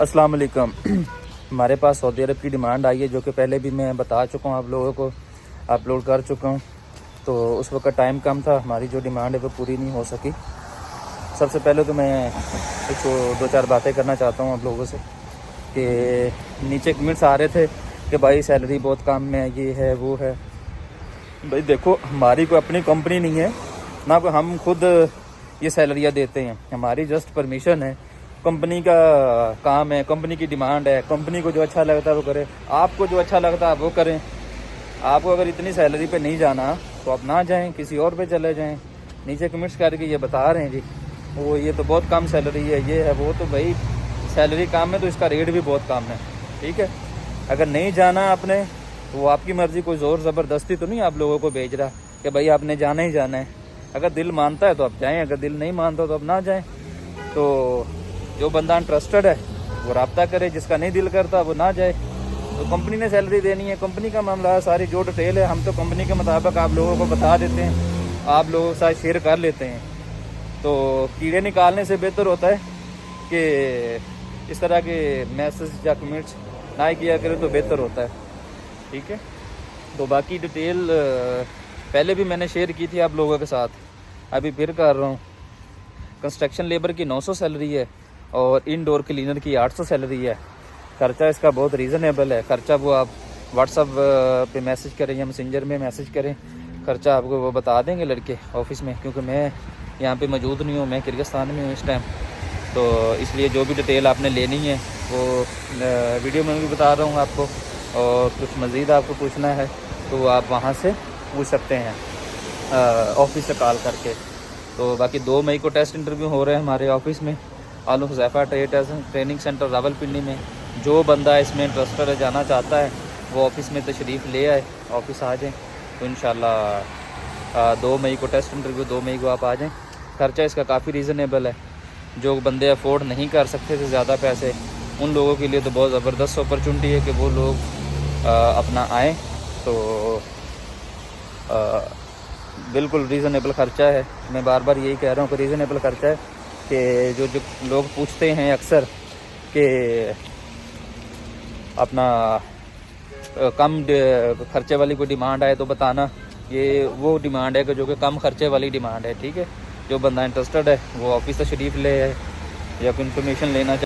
अस्सलाम वालेकुम। हमारे पास सऊदी अरब की डिमांड आई है, जो कि पहले भी मैं बता चुका हूँ, आप लोगों को अपलोड कर चुका हूँ। तो उस वक्त टाइम कम था, हमारी जो डिमांड है वो पूरी नहीं हो सकी। सबसे पहले तो मैं कुछ दो चार बातें करना चाहता हूँ आप लोगों से कि नीचे कमेंट्स आ रहे थे कि भाई सैलरी बहुत कम है, ये है वो है। भाई देखो, हमारी कोई अपनी कंपनी नहीं है, ना कोई हम खुद ये सैलरियाँ देते हैं। हमारी जस्ट परमिशन है, कंपनी का काम है, कंपनी की डिमांड है, कंपनी को जो अच्छा लगता है वो करे, आपको जो अच्छा लगता है वो करें। आपको अगर इतनी सैलरी पे नहीं जाना तो आप ना जाएं, किसी और पे चले जाएं। नीचे कमेंट्स करके ये बता रहे हैं जी वो ये तो बहुत कम सैलरी है, ये है वो, तो भाई सैलरी कम है तो इसका रेट भी बहुत कम है, ठीक है। अगर नहीं जाना आपने तो वो आपकी मर्ज़ी, कोई ज़ोर ज़बरदस्ती तो नहीं आप लोगों को भेज रहा कि भाई आपने जाना ही जाना है। अगर दिल मानता है तो आप जाएँ, अगर दिल नहीं मानता तो आप ना जाएँ। तो जो बंदा इंटरेस्टेड है वो रब्ता करे, जिसका नहीं दिल करता वो ना जाए। तो कंपनी ने सैलरी देनी है, कंपनी का मामला है, सारी जो डिटेल है हम तो कंपनी के मुताबिक आप लोगों को बता देते हैं, आप लोगों के साथ शेयर कर लेते हैं। तो कीड़े निकालने से बेहतर होता है कि इस तरह के मैसेज या कमेंट्स ना ही किया करें तो बेहतर होता है, ठीक है। तो बाकी डिटेल पहले भी मैंने शेयर की थी आप लोगों के साथ, अभी फिर कर रहा हूँ। कंस्ट्रक्शन लेबर की 900 सैलरी है और इनडोर क्लीनर की 800 सैलरी है। खर्चा इसका बहुत रीज़नेबल है। खर्चा वो आप व्हाट्सअप पे मैसेज करें या मैसेंजर में मैसेज करें, खर्चा आपको वो बता देंगे लड़के ऑफिस में, क्योंकि मैं यहाँ पे मौजूद नहीं हूँ, मैं किर्गिस्तान में हूँ इस टाइम। तो इसलिए जो भी डिटेल आपने लेनी है वो वीडियो में भी बता रहा हूँ आपको, और कुछ मज़ीद आपको पूछना है तो आप वहाँ से पूछ सकते हैं ऑफिस से कॉल करके। तो बाकी 2 मई को टेस्ट इंटरव्यू हो रहे हैं हमारे ऑफिस में, आल हुज़ैफा ट्रेनिंग सेंटर रावलपिंडी में। जो बंदा इसमें इंटरेस्टेड है, जाना चाहता है, वो ऑफिस में तशरीफ़ ले आए, ऑफिस आ जाएं। तो इंशाल्लाह 2 मई को टेस्ट इंटरव्यू, 2 मई को आप आ जाएं। खर्चा इसका काफ़ी रीज़नेबल है। जो बंदे अफोर्ड नहीं कर सकते थे ज़्यादा पैसे, उन लोगों के लिए तो बहुत ज़बरदस्त अपॉर्चुनिटी है कि वो लोग अपना आएँ। तो बिल्कुल रीज़नेबल ख़र्चा है। मैं बार बार यही कह रहा हूँ कि रीज़नेबल ख़र्चा है। कि जो लोग पूछते हैं अक्सर कि अपना कम खर्चे वाली कोई डिमांड आए तो बताना, ये वो डिमांड है कि जो कि कम खर्चे वाली डिमांड है, ठीक है। जो बंदा इंटरेस्टेड है वो ऑफिस से शरीफ ले है या कोई इन्फॉर्मेशन लेना